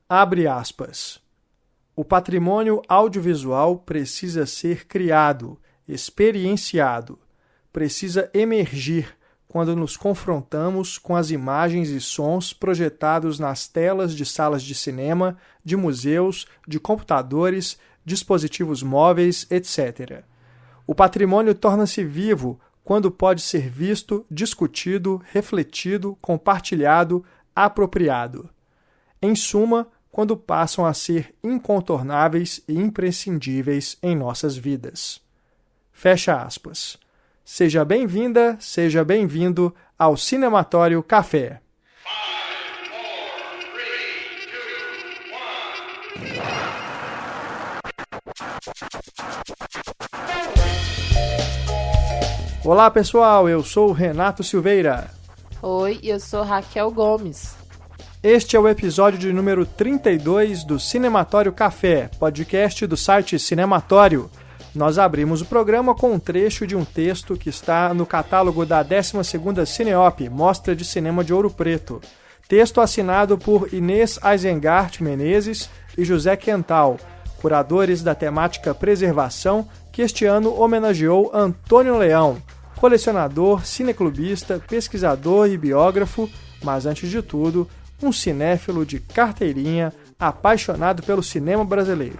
Abre aspas. O patrimônio audiovisual precisa ser criado, experienciado, precisa emergir quando nos confrontamos com as imagens e sons projetados nas telas de salas de cinema, de museus, de computadores, dispositivos móveis, etc. O patrimônio torna-se vivo quando pode ser visto, discutido, refletido, compartilhado, apropriado. Em suma, quando passam a ser incontornáveis e imprescindíveis em nossas vidas. Fecha aspas. Seja bem-vinda, seja bem-vindo ao Cinematório Café. 5, 4, 3, 2, 1. Olá pessoal, eu sou o Renato Silveira. Oi, eu sou Raquel Gomes. Este é o episódio de número 32 do Cinematório Café, podcast do site Cinematório. Nós abrimos o programa com um trecho de um texto que está no catálogo da 12ª Cineop, Mostra de Cinema de Ouro Preto. Texto assinado por Inês Aizengart Menezes e José Quental, curadores da temática preservação, que este ano homenageou Antônio Leão, colecionador, cineclubista, pesquisador e biógrafo, mas antes de tudo, um cinéfilo de carteirinha apaixonado pelo cinema brasileiro.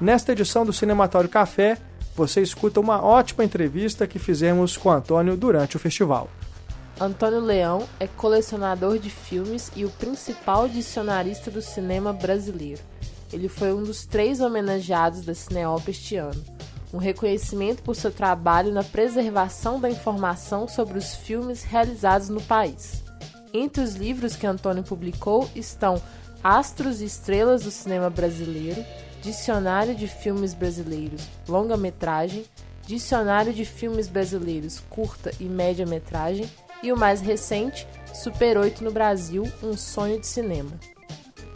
Nesta edição do Cinematório Café, você escuta uma ótima entrevista que fizemos com Antônio durante o festival. Antônio Leão é colecionador de filmes e o principal dicionarista do cinema brasileiro. Ele foi um dos 3 homenageados da Cineop este ano. Um reconhecimento por seu trabalho na preservação da informação sobre os filmes realizados no país. Entre os livros que Antônio publicou estão Astros e Estrelas do Cinema Brasileiro, Dicionário de Filmes Brasileiros, Longa-Metragem, Dicionário de Filmes Brasileiros, Curta e Média-Metragem e o mais recente, Super 8 no Brasil, Um Sonho de Cinema.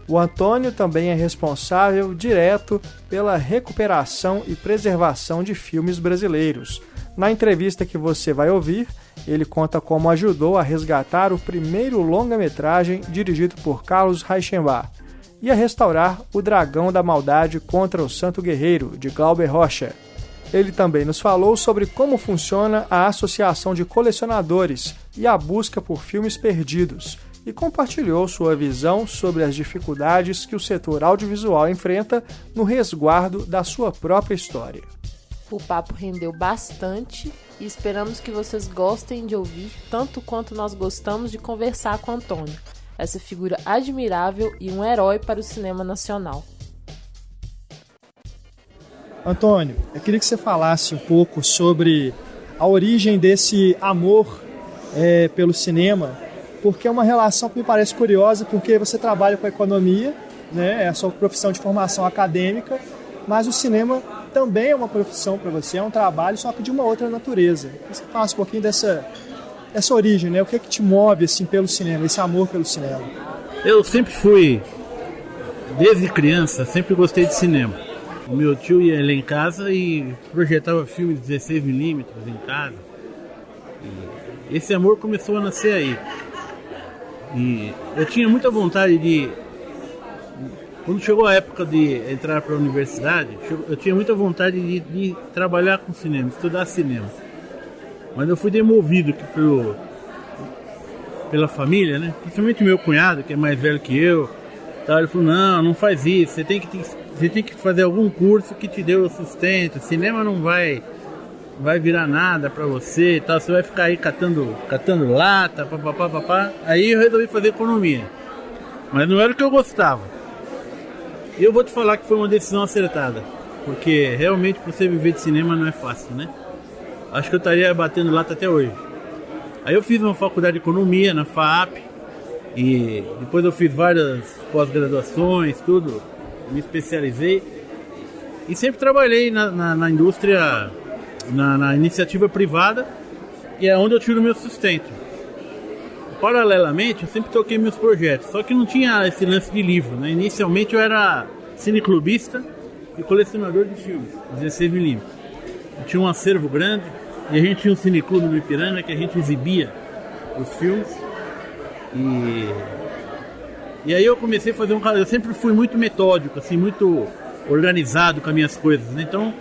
O Antônio também é responsável direto pela recuperação e preservação de filmes brasileiros. Na entrevista que você vai ouvir, ele conta como ajudou a resgatar o primeiro longa-metragem dirigido por Carlos Reichenbach e a restaurar O Dragão da Maldade contra o Santo Guerreiro, de Glauber Rocha. Ele também nos falou sobre como funciona a Associação de Colecionadores e a busca por filmes perdidos, e compartilhou sua visão sobre as dificuldades que o setor audiovisual enfrenta no resguardo da sua própria história. O papo rendeu bastante e esperamos que vocês gostem de ouvir tanto quanto nós gostamos de conversar com Antônio, essa figura admirável e um herói para o cinema nacional. Antônio, eu queria que você falasse um pouco sobre a origem desse amor pelo cinema, porque é uma relação que me parece curiosa, porque você trabalha com a economia, né, é a sua profissão de formação acadêmica, mas o cinema também é uma profissão para você, é um trabalho, só que de uma outra natureza. Você fala um pouquinho dessa origem, né? O que é que te move assim, pelo cinema, esse amor pelo cinema? Eu sempre fui, desde criança, sempre gostei de cinema. O meu tio ia lá em casa e projetava filmes de 16mm em casa. E esse amor começou a nascer aí. E eu tinha muita vontade de... Quando chegou a época de entrar para a universidade, eu tinha muita vontade de trabalhar com cinema, estudar cinema. Mas eu fui demovido pela família, né? Principalmente meu cunhado, que é mais velho que eu. Ele falou, não faz isso, você tem que fazer algum curso que te dê o sustento. Cinema não vai virar nada para você, tal. Você vai ficar aí catando lata, papapá. Aí eu resolvi fazer economia. Mas não era o que eu gostava. E eu vou te falar que foi uma decisão acertada, porque realmente para você viver de cinema não é fácil, né? Acho que eu estaria batendo lata até hoje. Aí eu fiz uma faculdade de economia na FAAP, e depois eu fiz várias pós-graduações, tudo, me especializei, e sempre trabalhei na indústria, na iniciativa privada, e é onde eu tiro o meu sustento. Paralelamente, eu sempre toquei meus projetos, só que não tinha esse lance de livro, né? Inicialmente eu era cineclubista e colecionador de filmes, 16mm. Eu tinha um acervo grande e a gente tinha um cineclube no Ipiranga que a gente exibia os filmes. E aí eu comecei a fazer eu sempre fui muito metódico, assim, muito organizado com as minhas coisas, né? Então,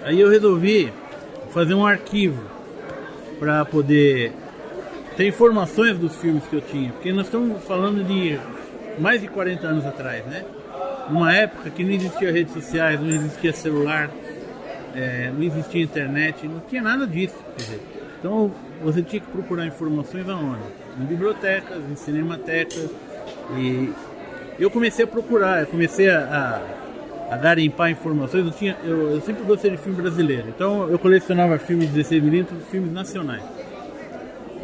aí eu resolvi fazer um arquivo para poder ter informações dos filmes que eu tinha, porque nós estamos falando de mais de 40 anos atrás, né? Numa época que não existia redes sociais, não existia celular, não existia internet, não tinha nada disso, quer dizer. Então você tinha que procurar informações aonde? Em bibliotecas, em cinematecas. E eu comecei a procurar, eu comecei a garimpar informações. Eu sempre gostei de filme brasileiro, então eu colecionava filmes de 16mm, filmes nacionais.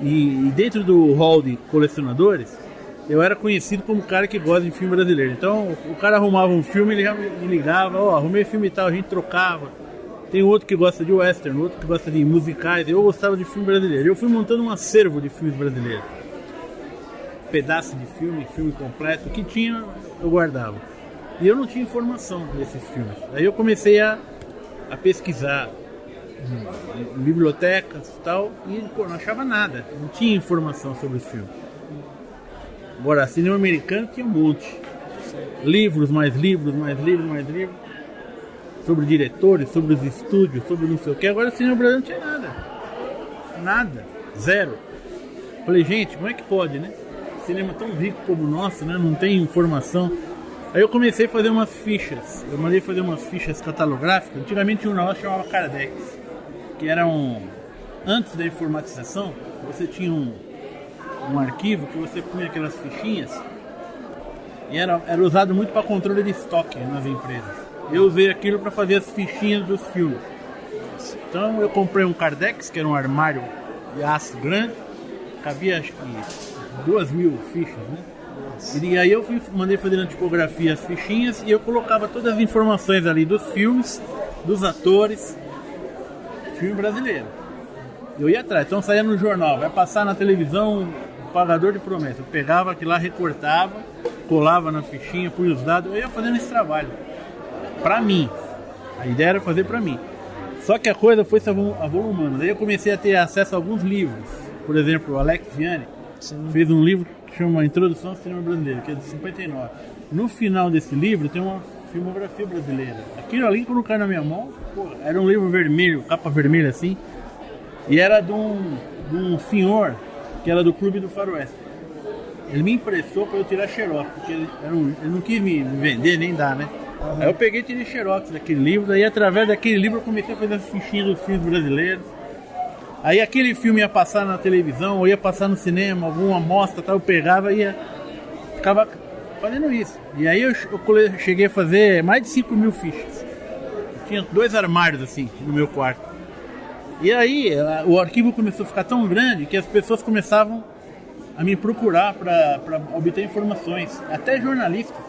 E dentro do hall de colecionadores, eu era conhecido como o cara que gosta de filme brasileiro. Então o cara arrumava um filme, ele já me ligava, arrumei filme e tal, a gente trocava. Tem outro que gosta de western, outro que gosta de musicais. Eu gostava de filme brasileiro. Eu fui montando um acervo de filmes brasileiros. Pedaço de filme completo, que tinha, eu guardava. E eu não tinha informação desses filmes. Aí eu comecei a pesquisar em bibliotecas e tal, e não achava nada. Não tinha informação sobre os filmes. Agora, cinema americano tinha um monte. Livros, mais livros, mais livros, mais livros. Sobre diretores, sobre os estúdios, sobre não sei o que. Agora o cinema brasileiro não tinha nada. Nada. Zero. Falei, gente, como é que pode, né? Cinema tão rico como o nosso, né? Não tem informação. Aí eu comecei a fazer umas fichas. Eu mandei fazer umas fichas catalográficas. Antigamente tinha um negócio que chamava Cardex, que era antes da informatização, você tinha um arquivo que você punha aquelas fichinhas e era usado muito para controle de estoque nas empresas. Eu usei aquilo para fazer as fichinhas dos filmes. Então eu comprei um Cardex, que era um armário de aço grande, cabia acho que 2.000 fichas, né? E aí eu mandei fazer na tipografia as fichinhas e eu colocava todas as informações ali dos filmes, dos atores, filme brasileiro. Eu ia atrás, então saía no jornal, vai passar na televisão o Pagador de Promessa. Eu pegava aquilo lá, recortava, colava na fichinha, punha os dados, eu ia fazendo esse trabalho. Pra mim, a ideia era fazer pra mim. Só que a coisa foi se avolumando. Daí eu comecei a ter acesso a alguns livros. Por exemplo, o Alex Vianney fez um livro que chama Introdução ao Cinema Brasileiro, que é de 59. No final desse livro tem uma filmografia brasileira. Aquilo ali, quando caiu na minha mão, era um livro vermelho, capa vermelha assim, e era de um senhor que era do Clube do Faroeste. Ele me emprestou para eu tirar xerox, porque ele não quis me vender nem dar, né? Aí eu peguei e tirei xerox daquele livro, daí através daquele livro eu comecei a fazer as fichinhas dos filmes brasileiros. Aí aquele filme ia passar na televisão, ou ia passar no cinema, alguma amostra, tal, eu pegava e ficava fazendo isso. E aí eu cheguei a fazer mais de 5.000 fichas. Eu tinha 2 armários assim no meu quarto. E aí o arquivo começou a ficar tão grande que as pessoas começavam a me procurar para obter informações, até jornalistas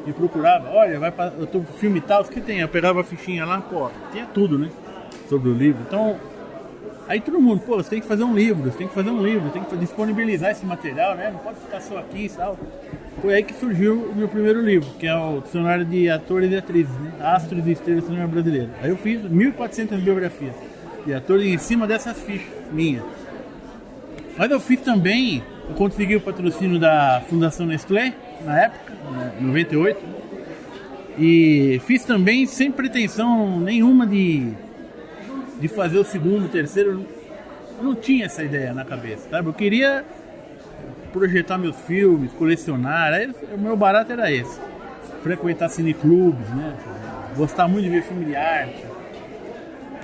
me procurava, olha, eu tô com filme tal, o que tem? Eu pegava a fichinha lá, tinha tudo, né? Sobre o livro. Então, aí todo mundo, você tem que fazer um livro, você tem que disponibilizar esse material, né? Não pode ficar só aqui e tal. Foi aí que surgiu o meu primeiro livro, que é o Dicionário de Atores e Atrizes, né? Astros e Estrelas do Cinema Brasileiro. Aí eu fiz 1.400 biografias de atores em cima dessas fichas minhas. Mas eu fiz também, eu consegui o patrocínio da Fundação Nestlé, na época, em 98, e fiz também sem pretensão nenhuma de fazer o segundo, o terceiro, não tinha essa ideia na cabeça, sabe? Eu queria projetar meus filmes, colecionar, aí, o meu barato era esse, frequentar cineclubes, né? Gostar muito de ver filme de arte.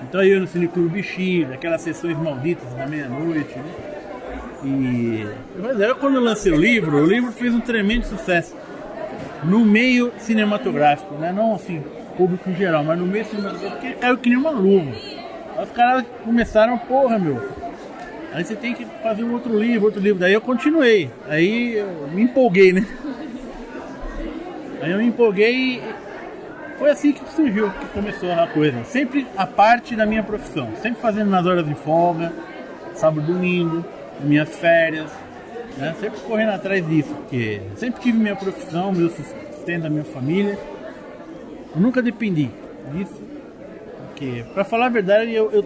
Então eu ia no Cineclube Bexiga, aquelas sessões malditas da meia-noite, né? E quando eu lancei o livro fez um tremendo sucesso no meio cinematográfico, né? Não assim, público em geral, mas no meio cinematográfico, porque caiu que nem uma luva. Aí os caras começaram, aí você tem que fazer um outro livro, daí eu continuei, aí eu me empolguei, né? Aí eu me empolguei e foi assim que surgiu, que começou a coisa. Sempre a parte da minha profissão, sempre fazendo nas horas de folga, sábado, domingo, minhas férias, né? Sempre correndo atrás disso, porque sempre tive minha profissão, meu sustento da minha família. Eu nunca dependi disso, porque, pra falar a verdade, eu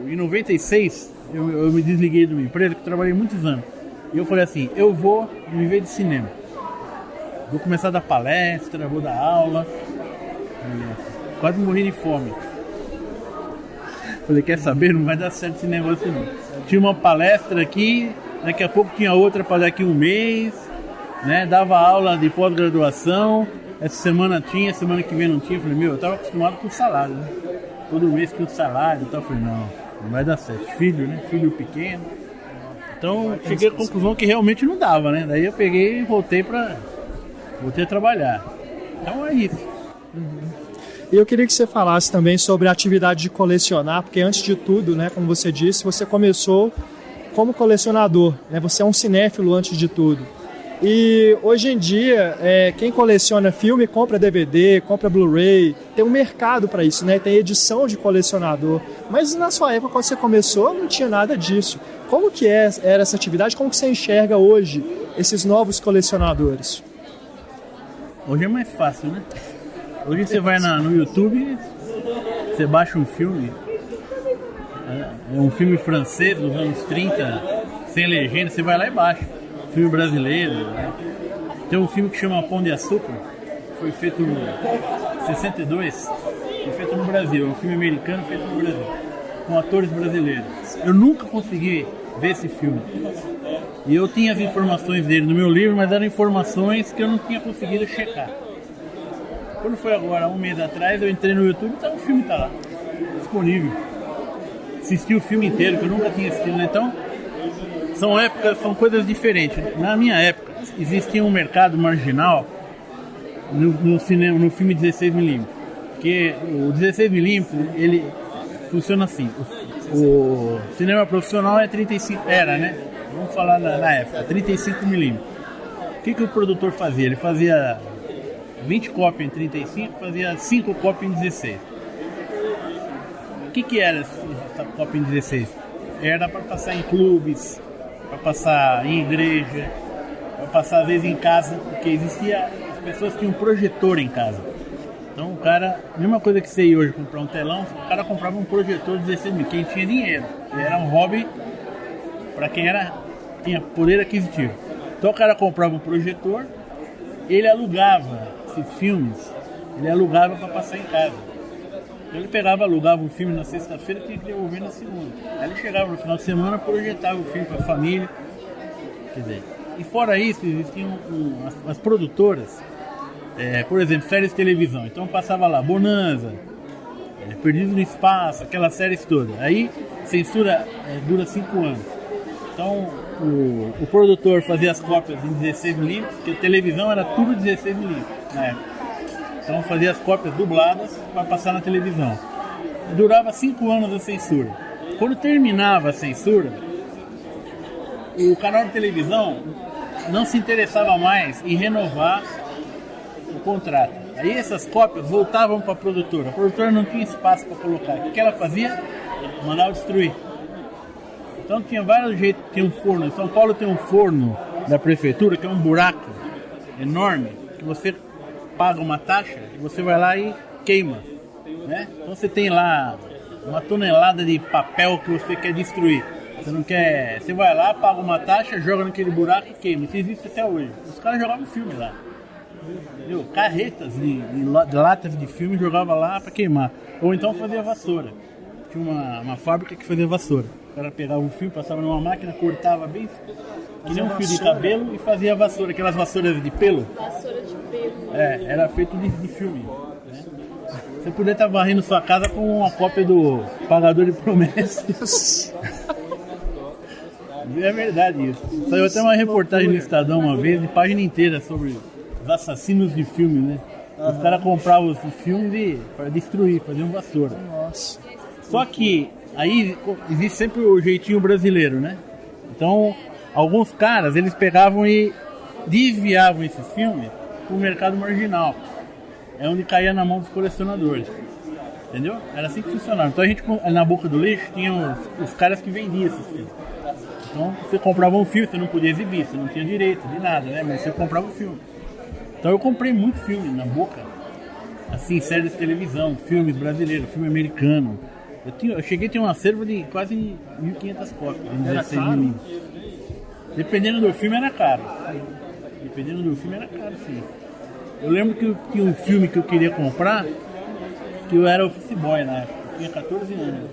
em 96 eu me desliguei de uma empresa que eu trabalhei muitos anos. E eu falei assim, eu vou viver de cinema. vou começar a dar palestra, vou dar aula. Quase morri de fome. Falei, quer saber? Não vai dar certo esse negócio não. Tinha uma palestra aqui, daqui a pouco tinha outra para daqui um mês, né? Dava aula de pós-graduação, essa semana tinha, semana que vem não tinha. Falei, eu tava acostumado com o salário, né? Todo mês tinha o salário, então eu falei, não vai dar certo. Filho, né? Filho pequeno. Então cheguei à conclusão que realmente não dava, né? Daí eu peguei e voltei a trabalhar. Então é isso. E eu queria que você falasse também sobre a atividade de colecionar, porque antes de tudo, né, como você disse, você começou como colecionador, né? Você é um cinéfilo antes de tudo. E hoje em dia, quem coleciona filme compra DVD, compra Blu-ray, tem um mercado para isso, né? Tem edição de colecionador. Mas na sua época, quando você começou, não tinha nada disso. Como que era essa atividade? Como que você enxerga hoje esses novos colecionadores? Hoje é mais fácil, né? Hoje você vai no YouTube, você baixa um filme, é um filme francês dos anos 30, sem legenda, você vai lá e baixa. Filme brasileiro, né? Tem um filme que chama Pão de Açúcar, foi feito em 62, foi feito no Brasil, é um filme americano feito no Brasil, com atores brasileiros. Eu nunca consegui ver esse filme. E eu tinha as informações dele no meu livro, mas eram informações que eu não tinha conseguido checar. Quando foi agora, um mês atrás, eu entrei no YouTube e o filme tá lá, disponível. Assisti o filme inteiro, que eu nunca tinha assistido, né? Então, são coisas diferentes. Na minha época, existia um mercado marginal no cinema, no filme 16mm. Porque o 16mm, ele funciona assim. O cinema profissional é 35, era, né? Vamos falar na época, 35mm. O que o produtor fazia? Ele fazia 20 cópias em 35, fazia 5 cópias em 16. O que era essa cópia em 16? Era para passar em clubes, para passar em igreja, para passar às vezes em casa, porque existia, as pessoas tinham um projetor em casa. Então o cara, mesma coisa que você ia hoje comprar um telão, o cara comprava um projetor de 16mm, quem tinha dinheiro. Era um hobby para quem tinha poder aquisitivo. Então o cara comprava um projetor, ele alugava esses filmes, ele alugava para passar em casa. Então ele alugava um filme na sexta-feira e tinha que devolver na segunda. Aí ele chegava no final de semana, projetava o filme para a família. Quer dizer, e fora isso, existiam as produtoras, por exemplo, séries de televisão. Então passava lá Bonanza, Perdido no Espaço, aquelas séries todas. Aí censura dura 5 anos. Então o produtor fazia as cópias em 16mm, porque a televisão era tudo 16mm na época. Então fazia as cópias dubladas para passar na televisão. Durava 5 anos a censura. Quando terminava a censura, o canal de televisão não se interessava mais em renovar o contrato. Aí essas cópias voltavam para a produtora. A produtora não tinha espaço para colocar. O que ela fazia? Mandava destruir. Então tinha vários jeitos. Tinha um forno. Em São Paulo tem um forno da prefeitura que é um buraco enorme que você paga uma taxa e você vai lá e queima, né? Então você tem lá uma tonelada de papel que você quer destruir. Você não quer, você vai lá, paga uma taxa, joga naquele buraco e queima. Isso existe até hoje. Os caras jogavam filme lá, entendeu? Carretas de latas de filme jogava lá para queimar. Ou então fazia vassoura. Tinha uma fábrica que fazia vassoura. O cara pegava um filme, passava numa máquina, cortava bem que nem um fio de cabelo e fazia vassoura, aquelas vassouras de pelo. Vassoura de pelo. Era feito de filme, né? Você poderia estar varrendo sua casa com uma cópia do Pagador de Promessas. É verdade isso. Saiu até uma reportagem no Estadão uma vez, de página inteira, sobre os assassinos de filme, né? Os caras compravam os filmes para destruir, faziam vassoura. Nossa. Só que aí existe sempre o jeitinho brasileiro, né? Então, alguns caras, eles pegavam e desviavam esses filmes para o mercado marginal. É onde caía na mão dos colecionadores. Entendeu? Era assim que funcionava. Então a gente, na boca do lixo, tinha os caras que vendiam esses filmes. Então você comprava um filme, você não podia exibir, você não tinha direito de nada, né? Mas você comprava o filme. Então eu comprei muito filme na boca. Assim, séries de televisão, filmes brasileiros, filme americano. Eu cheguei a ter um acervo de quase 1.500 cópias em 16mm. Dependendo do filme era caro. Dependendo do filme era caro, sim. Eu lembro que tinha um filme que eu queria comprar, que eu era office boy na época, eu tinha 14 anos.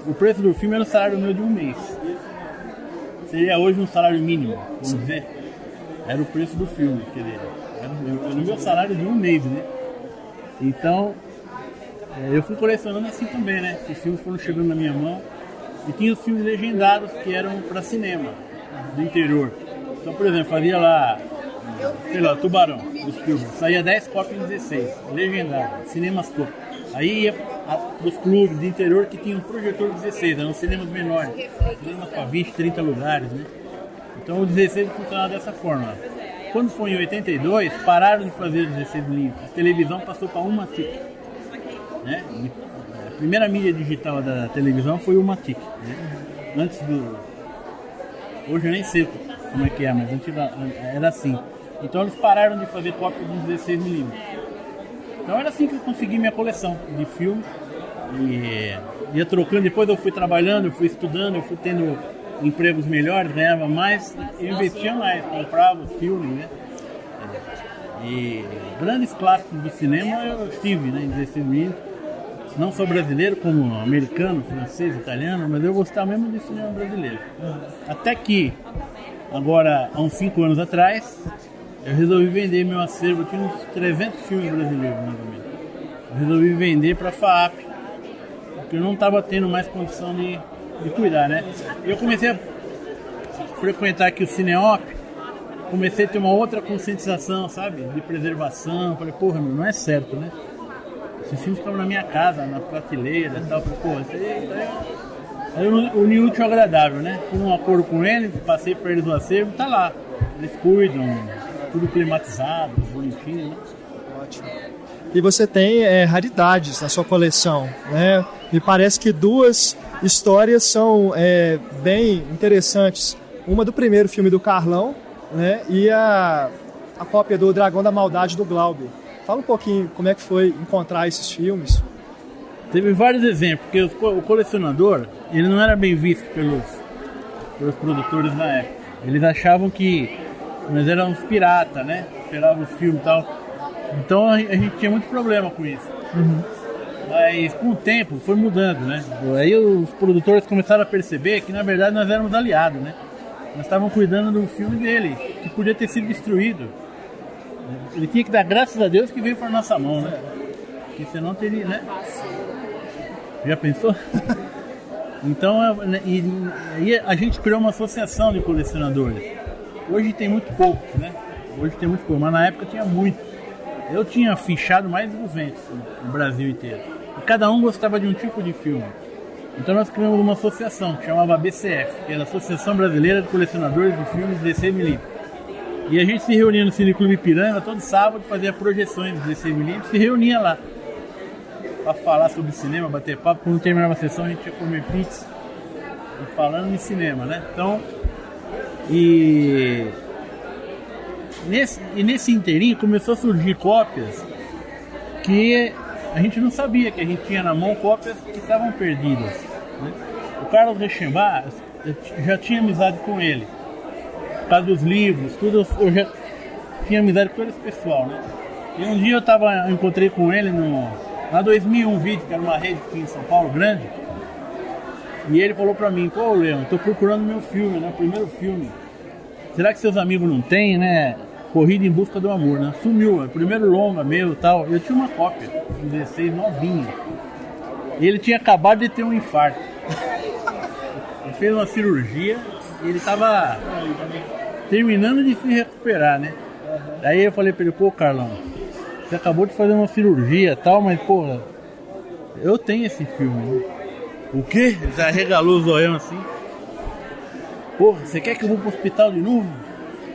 O preço do filme era o salário meu de um mês. Seria hoje um salário mínimo, vamos dizer. Era o preço do filme, quer dizer, era o meu salário de um mês, né? Então, eu fui colecionando assim também, né? Os filmes foram chegando na minha mão. E tinha os filmes legendados que eram para cinema, do interior. Então, por exemplo, fazia lá, sei lá, Tubarão, os filmes. Saía 10 cópias em 16, legendado, cinemas top. Aí ia para os clubes do interior que tinham um projetor 16, eram cinemas menores. Cinemas para 20, 30 lugares, né? Então o 16 funcionava dessa forma. Quando foi em 82, pararam de fazer 16mm. A televisão passou para uma TIC. Né? A primeira mídia digital da televisão foi uma TIC. Né? Antes do... Hoje eu nem sei como é que é, mas antes era assim. Então eles pararam de fazer cópia de 16mm. Então era assim que eu consegui minha coleção de filmes. E ia trocando, depois eu fui trabalhando, eu fui estudando, eu fui tendo empregos melhores, ganhava mais, eu investia mais, comprava os filmes, né? E grandes clássicos do cinema eu tive, né, em 16mm. Não só brasileiro, como americano, francês, italiano, mas eu gostava mesmo de cinema brasileiro. Até que, agora, há uns 5 anos atrás, eu resolvi vender meu acervo. Eu tinha uns 300 filmes brasileiros, mais ou menos. Eu resolvi vender para a FAAP, porque eu não estava tendo mais condição de cuidar, né? Eu comecei a frequentar aqui o Cineop, comecei a ter uma outra conscientização, sabe? De preservação. Falei, porra, meu, não é certo, né? Esses filmes ficavam na minha casa, na prateleira e tal. Falei, porra, isso aí eu uni útil ao agradável, né? Fiz um acordo com eles, passei para eles o acervo, tá lá. Eles cuidam, tudo climatizado, bonitinho, né? Ótimo. E você tem raridades na sua coleção, né? Me parece que 2 histórias são bem interessantes. Uma do primeiro filme do Carlão, né? E a cópia do Dragão da Maldade do Glauber. Fala um pouquinho como é que foi encontrar esses filmes. Teve vários exemplos, porque o colecionador, ele não era bem visto pelos produtores na época. Eles achavam que nós éramos pirata, né? Esperávamos os filmes e tal. Então a gente tinha muito problema com isso. Uhum. Mas com o tempo foi mudando, né? Aí os produtores começaram a perceber que na verdade nós éramos aliados, né? Nós estávamos cuidando do filme dele, que podia ter sido destruído. Ele tinha que dar graças a Deus que veio para nossa mão, né? Porque senão teria, né? Já pensou? Então, aí a gente criou uma associação de colecionadores. Hoje tem muito pouco, né? Hoje tem muito pouco, mas na época tinha muito. Eu tinha fichado mais de 200 no Brasil inteiro. E cada um gostava de um tipo de filme. Então nós criamos uma associação que chamava BCF, que era a Associação Brasileira de Colecionadores de Filmes 16mm. E a gente se reunia no Cineclube Ipiranga todo sábado, fazia projeções de 16mm, se reunia lá para falar sobre cinema, bater papo. Quando terminava a sessão a gente ia comer pizza e falando de cinema, né? Então, nesse inteirinho começou a surgir cópias que a gente não sabia que a gente tinha na mão, cópias que estavam perdidas, né? O Carlos Rechenbach, eu já tinha amizade com ele. Por causa dos livros, tudo, eu já tinha amizade com todo esse pessoal, né? E um dia eu encontrei com ele na 2001 Vídeo, que era uma rede aqui em São Paulo, grande. E ele falou pra mim, pô, Leão, tô procurando meu filme, né? O primeiro filme. Será que seus amigos não têm, né? Corrida em Busca do Amor, né? Sumiu, o primeiro longa meu e tal. Eu tinha uma cópia, 16, novinha. E ele tinha acabado de ter um infarto. Ele fez uma cirurgia e ele tava terminando de se recuperar, né? Daí eu falei pra ele, pô, Carlão, você acabou de fazer uma cirurgia e tal, mas, porra, eu tenho esse filme, né? O quê? Ele já regalou o zoião assim. Porra, você quer que eu vou pro hospital de novo?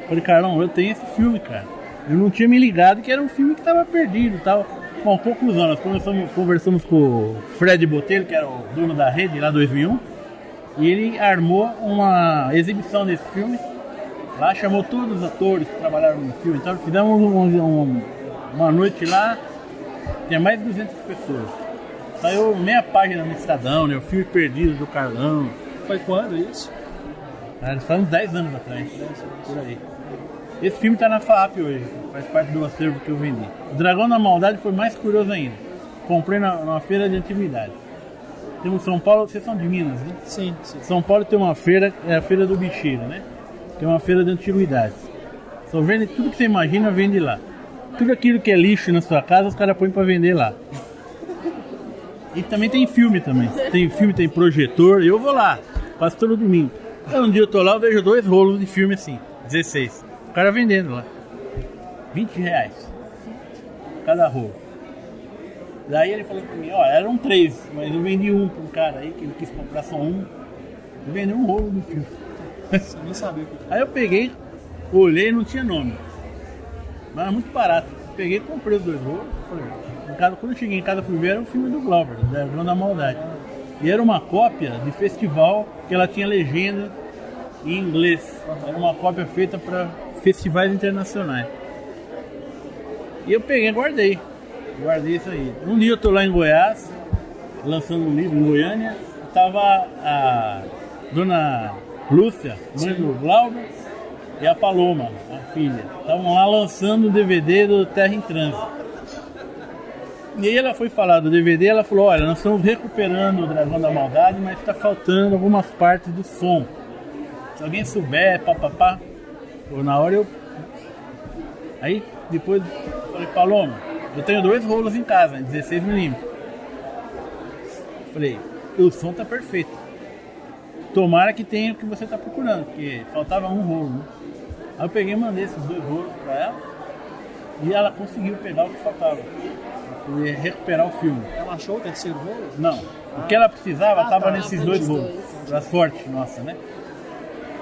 Eu falei, Carlão, eu tenho esse filme, cara. Eu não tinha me ligado que era um filme que tava perdido e tal. Bom, conclusão, nós conversamos com o Fred Botelho, que era o dono da rede lá em 2001. E ele armou uma exibição desse filme. Lá chamou todos os atores que trabalharam no filme. Então fizemos uma noite lá, tinha mais de 200 pessoas. Saiu meia página no Estadão, né? O filme perdido do Carlão. Foi quando isso? Foi uns 10 anos atrás, por aí. Esse filme tá na FAAP hoje, faz parte do acervo que eu vendi. O Dragão da Maldade foi mais curioso ainda. Comprei numa feira de antiguidade. Temos São Paulo, vocês são de Minas, né? Sim. São Paulo tem uma feira, é a Feira do Bicheiro, né? Que é uma feira de antiguidades. Só vende tudo que você imagina, vende lá. Tudo aquilo que é lixo na sua casa, os caras põem pra vender lá. E também tem filme também. Tem filme, tem projetor, eu vou lá, passo todo domingo. Aí um dia eu tô lá, eu vejo 2 rolos de filme assim, 16. O cara vendendo lá. R$20 cada rolo. Daí ele falou pra mim, ó, eram 3, mas eu vendi um pra um cara aí, que ele quis comprar só um. Eu vendi um rolo do filme. Você nem sabia. Aí eu peguei, olhei e não tinha nome. Mas era muito barato. Peguei e comprei os 2 rolos. Quando eu cheguei em casa, fui ver, era um filme do Glauber, Dragão da Maldade. E era uma cópia de festival que ela tinha legenda em inglês. Era uma cópia feita para festivais internacionais. E eu peguei e guardei isso aí. Um dia eu tô lá em Goiás, lançando um livro em Goiânia. Tava a dona Lúcia, mãe do Glauber, e a Paloma, a filha. Estavam lá lançando o DVD do Terra em Trânsito. E aí ela foi falar do DVD, ela falou, olha, nós estamos recuperando o Dragão da Maldade, mas está faltando algumas partes do som. Se alguém souber, papapá. Na hora eu... Aí depois eu falei, Paloma, eu tenho 2 rolos em casa, 16mm. Falei, o som tá perfeito. Tomara que tenha o que você tá procurando, porque faltava um rolo, né? Aí eu peguei e mandei esses 2 rolos para ela e ela conseguiu pegar o que faltava. E recuperar o filme. Ela achou o 3º rolo? Não. O que ela precisava estava nesses 2 rolos. Da sorte nossa, né?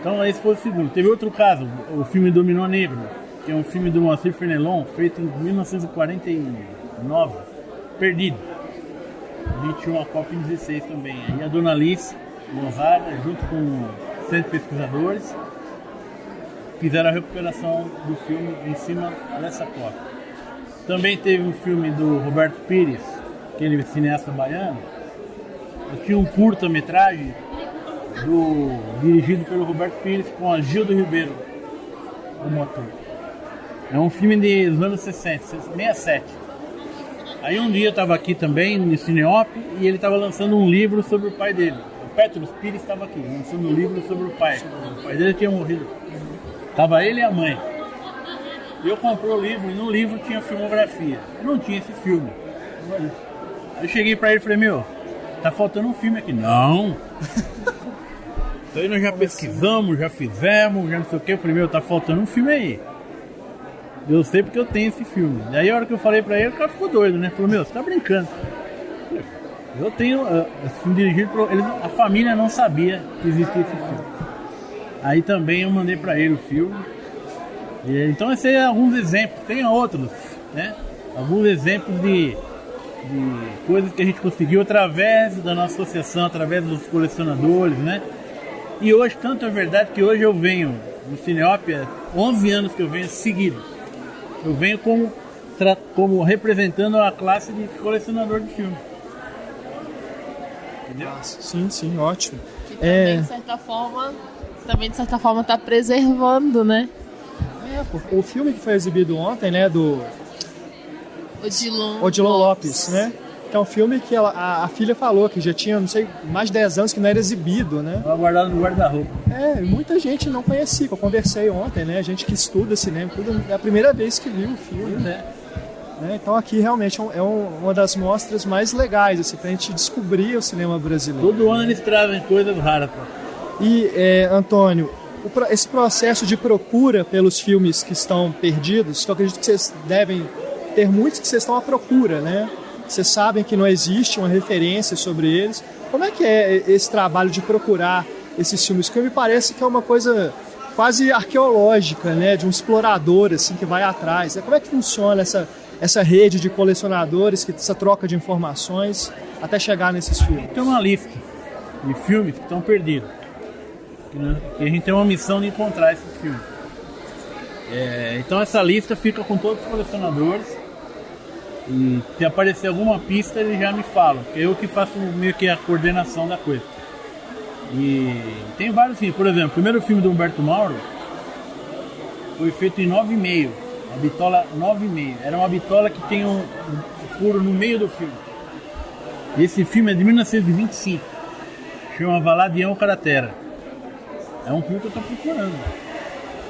Então esse foi o segundo. Teve outro caso, o filme Dominó Negro, que é um filme do Moacir Fenelon, feito em 1949, perdido. A gente tinha uma cópia em 16 também. Aí a dona Alice Gonzaga, junto com 100 pesquisadores, fizeram a recuperação do filme em cima dessa cópia. Também teve um filme do Roberto Pires, aquele cineasta baiano. Eu tinha um curta-metragem dirigido pelo Roberto Pires com a Gildo Ribeiro, o motor. É um filme dos anos 60, 67. Aí um dia eu estava aqui também, no Cineop, e ele estava lançando um livro sobre o pai dele. O Petros Pires estava aqui, lançando um livro sobre o pai. O pai dele tinha morrido. Tava ele e a mãe. Eu comprei o livro e no livro tinha filmografia. Eu não tinha esse filme. Eu cheguei pra ele e falei, meu, tá faltando um filme aqui. Não. Isso aí nós já pesquisamos, já fizemos, já não sei o que. Eu falei, meu, tá faltando um filme aí. Eu sei porque eu tenho esse filme. Daí a hora que eu falei pra ele, o cara ficou doido, né? Falou, meu, você tá brincando. Eu tenho esse filme dirigido por eles, a família não sabia que existia esse filme. Aí também eu mandei pra ele o filme. Então esses são alguns exemplos, tem outros, né? Alguns exemplos de coisas que a gente conseguiu através da nossa associação, através dos colecionadores, né? E hoje, tanto é verdade que hoje eu venho no Cineop, 11 anos que eu venho seguido. Eu venho como representando a classe de colecionador de filme. Entendeu? Sim, ótimo. E também, de certa forma, tá preservando, né? O filme que foi exibido ontem, né, do Odilon Lopes, né? Que é um filme que a filha falou que já tinha, não sei, mais de 10 anos que não era exibido, né? Estava guardado no guarda-roupa. Muita gente não conhecia, que eu conversei ontem, né? Gente que estuda cinema, é a primeira vez que viu o filme, né? Então aqui realmente é uma das mostras mais legais, assim, pra gente descobrir o cinema brasileiro. Todo ano eles trazem coisas raras, pô. E, Antônio, esse processo de procura pelos filmes que estão perdidos, que eu acredito que vocês devem ter muitos que vocês estão à procura, né? Vocês sabem que não existe uma referência sobre eles. Como é que é esse trabalho de procurar esses filmes? Que me parece que é uma coisa quase arqueológica, né? De um explorador assim, que vai atrás. Como é que funciona essa rede de colecionadores, essa troca de informações até chegar nesses filmes? Tem uma lista de filmes que estão perdidos. E a gente tem uma missão de encontrar esses filmes. Então essa lista fica com todos os colecionadores. E se aparecer alguma pista, eles já me falam. Porque eu que faço meio que a coordenação da coisa. E tem vários filmes. Por exemplo, o primeiro filme do Humberto Mauro foi feito em 9,5. A bitola 9,5. Era uma bitola que tem um furo no meio do filme. Esse filme é de 1925. Chama Valadião Cratera. É um filme que eu estou procurando.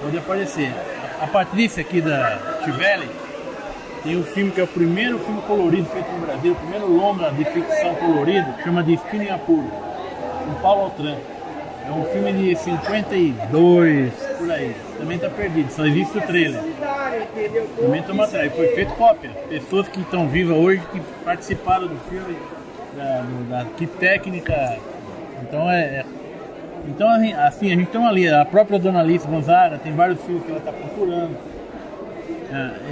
Pode aparecer. A Patrícia aqui da Tivelli tem um filme que é o primeiro filme colorido feito no Brasil, o primeiro longa de ficção colorido, chama Destino em Apuro, com Paulo Altran. É um filme de 52, por aí. Também está perdido, só existe o trailer. Também estamos atrás. Foi feito cópia. Pessoas que estão vivas hoje, que participaram do filme, da equipe técnica. Então, assim, a gente está ali. A própria Dona Alice Gonzaga tem vários filmes que ela está procurando.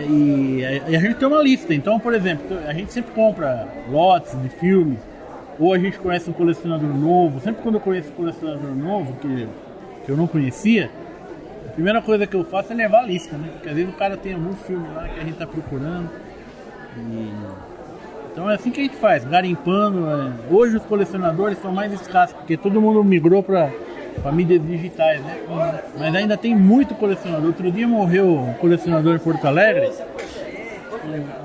E a gente tem uma lista. Então, por exemplo, a gente sempre compra lotes de filmes. Ou a gente conhece um colecionador novo. Sempre quando eu conheço um colecionador novo, que eu não conhecia, a primeira coisa que eu faço é levar a lista, né? Porque às vezes o cara tem algum filme lá que a gente está procurando. Então é assim que a gente faz, garimpando. Hoje os colecionadores são mais escassos, porque todo mundo migrou para mídias digitais, né? Mas ainda tem muito colecionador. Outro dia morreu um colecionador em Porto Alegre,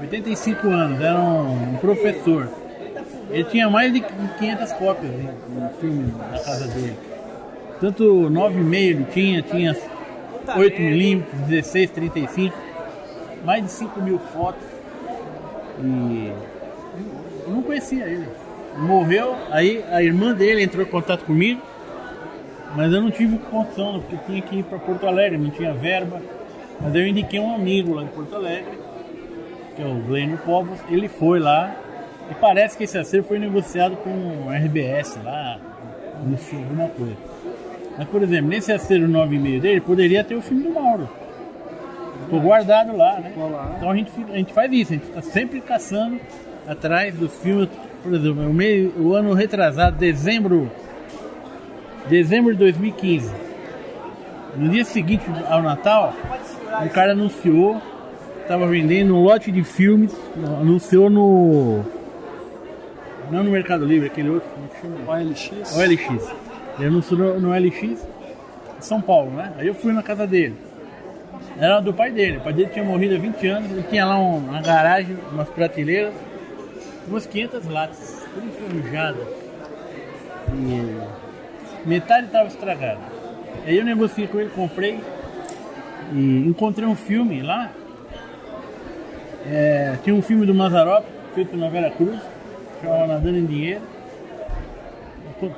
85 anos, era um professor. Ele tinha mais de 500 cópias no filme na casa dele. Tanto 9,5 ele tinha 8mm, 16, 35, mais de 5.000 fotos. E eu não conhecia ele. Morreu, aí a irmã dele entrou em contato comigo, mas eu não tive condição, porque tinha que ir para Porto Alegre, não tinha verba. Mas eu indiquei um amigo lá em Porto Alegre, que é o Glênio Povos, ele foi lá. E parece que esse acervo foi negociado com o RBS lá, alguma coisa. Mas, por exemplo, nesse acervo 9,5 dele, poderia ter o filme do Mauro. Ficou guardado lá, né? Então a gente faz isso, a gente está sempre caçando atrás dos filmes. Por exemplo, o ano retrasado, dezembro de 2015. No dia seguinte ao Natal, um cara anunciou, estava vendendo um lote de filmes, anunciou não no Mercado Livre, aquele outro, como chama? OLX. OLX. Ele anunciou no OLX em São Paulo, né? Aí eu fui na casa dele. Era do pai dele. O pai dele tinha morrido há 20 anos. Ele tinha lá uma garagem, umas prateleiras, umas 500 latas, tudo enferrujada. E metade estava estragada. Aí eu negociei com ele, comprei e encontrei um filme lá. Tinha um filme do Mazzaropi, feito na Vera Cruz, chamava Nadando em Dinheiro.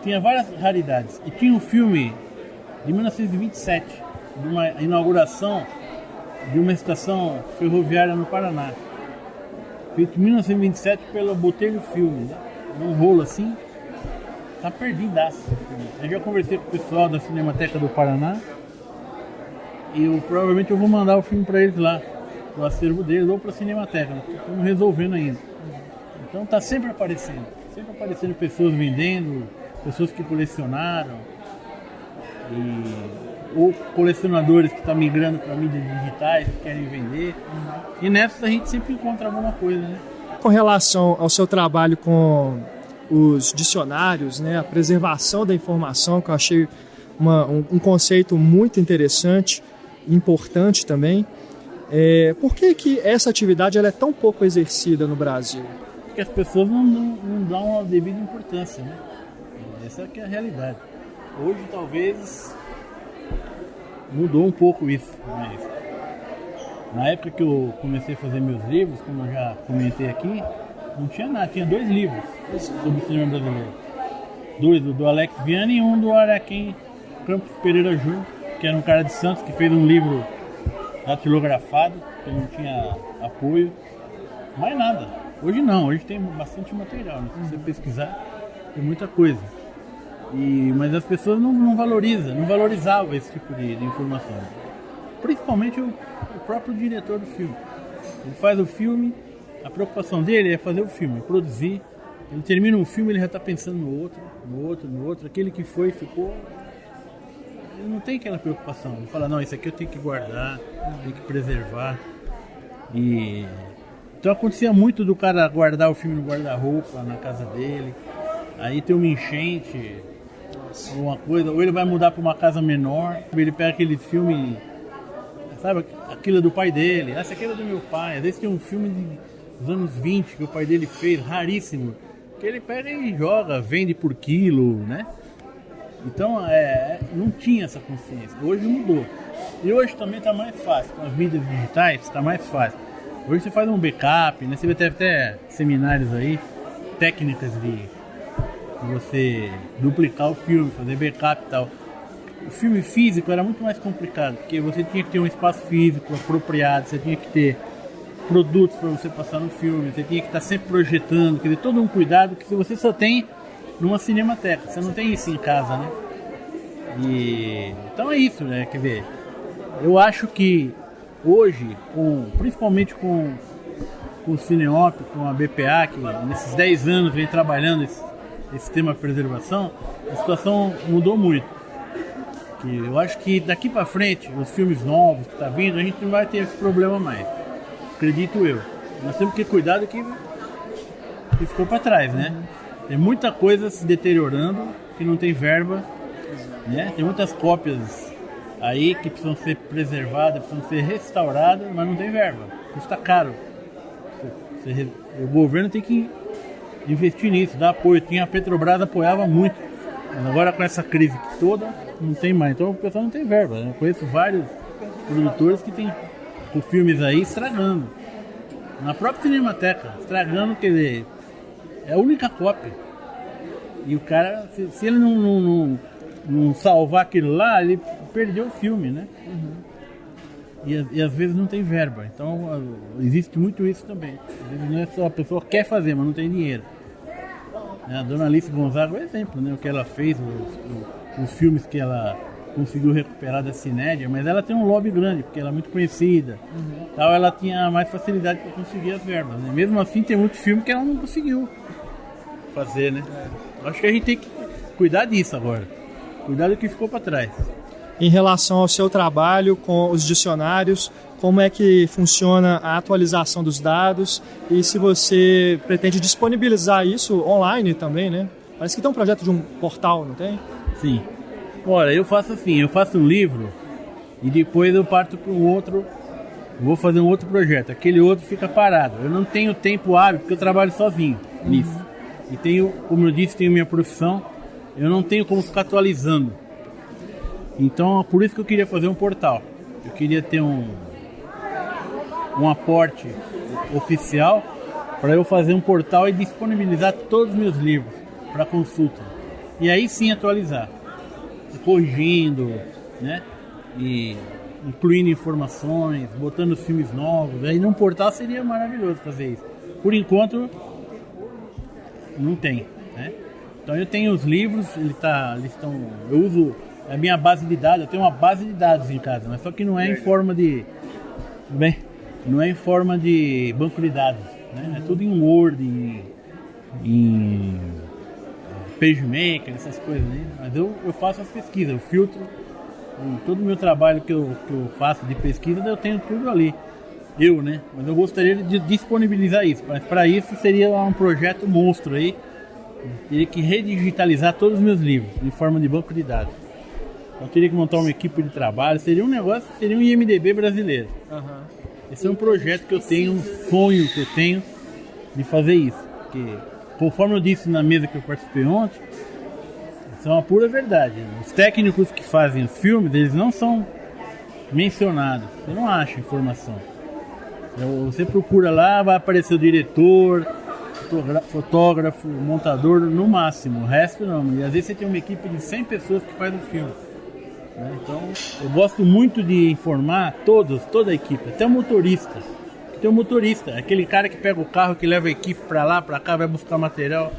Tinha várias raridades. E tinha um filme de 1927, de uma inauguração de uma estação ferroviária no Paraná. Feito em 1927 pelo Botelho Filme, né? Um rolo assim. Tá perdidaço. Eu já conversei com o pessoal da Cinemateca do Paraná. E provavelmente eu vou mandar o filme para eles lá, o acervo deles, ou para a Cinemateca. Estamos resolvendo ainda. Então tá sempre aparecendo pessoas vendendo, pessoas que colecionaram, ou colecionadores que estão migrando para mídias digitais, que querem vender. E nessa a gente sempre encontra alguma coisa, né? Com relação ao seu trabalho com os dicionários, né, a preservação da informação, que eu achei um conceito muito interessante, importante também. Por que essa atividade ela é tão pouco exercida no Brasil? Porque as pessoas não dão a devida importância, né? Essa que é a realidade. Hoje talvez mudou um pouco isso, mas na época que eu comecei a fazer meus livros, como eu já comentei aqui, não tinha nada, tinha 2 livros sobre o cinema brasileiro. 2, do Alex Viana e um do Araquém Campos Pereira Júnior, que era um cara de Santos que fez um livro datilografado, que não tinha apoio, mais nada. Hoje não, hoje tem bastante material, né? Se você pesquisar, tem muita coisa. Mas as pessoas não valorizavam esse tipo de informação. Principalmente o próprio diretor do filme. Ele faz o filme, a preocupação dele é fazer o filme, produzir. Ele termina o filme, ele já está pensando no outro. Aquele que ficou. Ele não tem aquela preocupação. Ele fala, não, isso aqui eu tenho que guardar, tenho que preservar. Então acontecia muito do cara guardar o filme no guarda-roupa, na casa dele. Aí tem uma enchente, alguma coisa, ou ele vai mudar para uma casa menor, ele pega aquele filme sabe, aquilo é do pai dele, essa aqui é do meu pai. Às vezes tem um filme dos anos 20 que o pai dele fez, raríssimo, que ele pega e joga, vende por quilo, né? Então, não tinha essa consciência. Hoje mudou. E hoje também está mais fácil. Com as mídias digitais, está mais fácil. Hoje você faz um backup, né? Você vai ter até seminários aí, técnicas de você duplicar o filme, fazer backup e tal. O filme físico era muito mais complicado, porque você tinha que ter um espaço físico apropriado, você tinha que ter produtos para você passar no filme, você tinha que estar sempre projetando, quer dizer, todo um cuidado que você só tem numa cinemateca, você não tem isso em casa, né? Então é isso, né? Quer dizer, eu acho que hoje, principalmente com o Cineop, com a BPA, que nesses 10 anos vem trabalhando esse tema preservação, a situação mudou muito. Que eu acho que daqui para frente, os filmes novos que tá vindo, a gente não vai ter esse problema mais. Acredito eu. Nós temos que cuidar do que ficou para trás, né? Tem muita coisa se deteriorando, que não tem verba, né? Tem muitas cópias aí que precisam ser preservadas, precisam ser restauradas, mas não tem verba. Custa caro. O governo tem que investir nisso, dar apoio. A Petrobras apoiava muito, mas agora com essa crise toda, não tem mais. Então o pessoal não tem verba, né? Eu conheço vários produtores que tem os filmes aí estragando. Na própria Cinemateca, estragando, quer dizer, é a única cópia. E o cara, se ele não salvar aquilo lá, ele perdeu o filme, né? E às vezes não tem verba. Então existe muito isso também. Às vezes não é só a pessoa quer fazer, mas não tem dinheiro. A dona Alice Gonzaga é um exemplo, né? O que ela fez, os filmes que ela conseguiu recuperar da Cinédia, mas ela tem um lobby grande, porque ela é muito conhecida. Tal, ela tinha mais facilidade para conseguir as verbas, né? Mesmo assim, tem muito filme que ela não conseguiu fazer, né? Acho que a gente tem que cuidar disso agora. Cuidar do que ficou para trás. Em relação ao seu trabalho com os dicionários, como é que funciona a atualização dos dados e se você pretende disponibilizar isso online também, né? Parece que tem um projeto de um portal, não tem? Sim. Olha, eu faço assim, eu faço um livro e depois eu parto para um outro, vou fazer um outro projeto. Aquele outro fica parado. Eu não tenho tempo hábil porque eu trabalho sozinho nisso. E tenho, como eu disse, tenho minha profissão, eu não tenho como ficar atualizando. Então, por isso que eu queria fazer um portal. Eu queria ter um aporte oficial para eu fazer um portal e disponibilizar todos os meus livros para consulta. E aí sim atualizar, corrigindo, né? E incluindo informações, botando filmes novos. Aí num portal seria maravilhoso fazer isso. Por enquanto, não tem, né? Então eu tenho os livros, eu uso a minha base de dados, eu tenho uma base de dados em casa, mas só que não é em forma de, não é em forma de banco de dados, né? É tudo em Word, em PageMaker, essas coisas, né? Mas eu faço as pesquisas, eu filtro todo o meu trabalho que eu faço de pesquisa, eu tenho tudo ali, né? Mas eu gostaria de disponibilizar isso, mas para isso seria um projeto monstro aí, teria que redigitalizar todos os meus livros em forma de banco de dados. Eu teria que montar uma equipe de trabalho, seria um IMDb brasileiro. Esse é um projeto que eu tenho, um sonho que eu tenho de fazer isso. Porque, conforme eu disse na mesa que eu participei ontem, isso é uma pura verdade. Os técnicos que fazem os filmes, eles não são mencionados. Você não acha informação. Você procura lá, vai aparecer o diretor, fotógrafo, montador, no máximo. O resto não. E às vezes você tem uma equipe de 100 pessoas que faz o filme. Então, eu gosto muito de informar toda a equipe, até o motorista. Tem o motorista, aquele cara que pega o carro, que leva a equipe para lá, para cá, vai buscar material.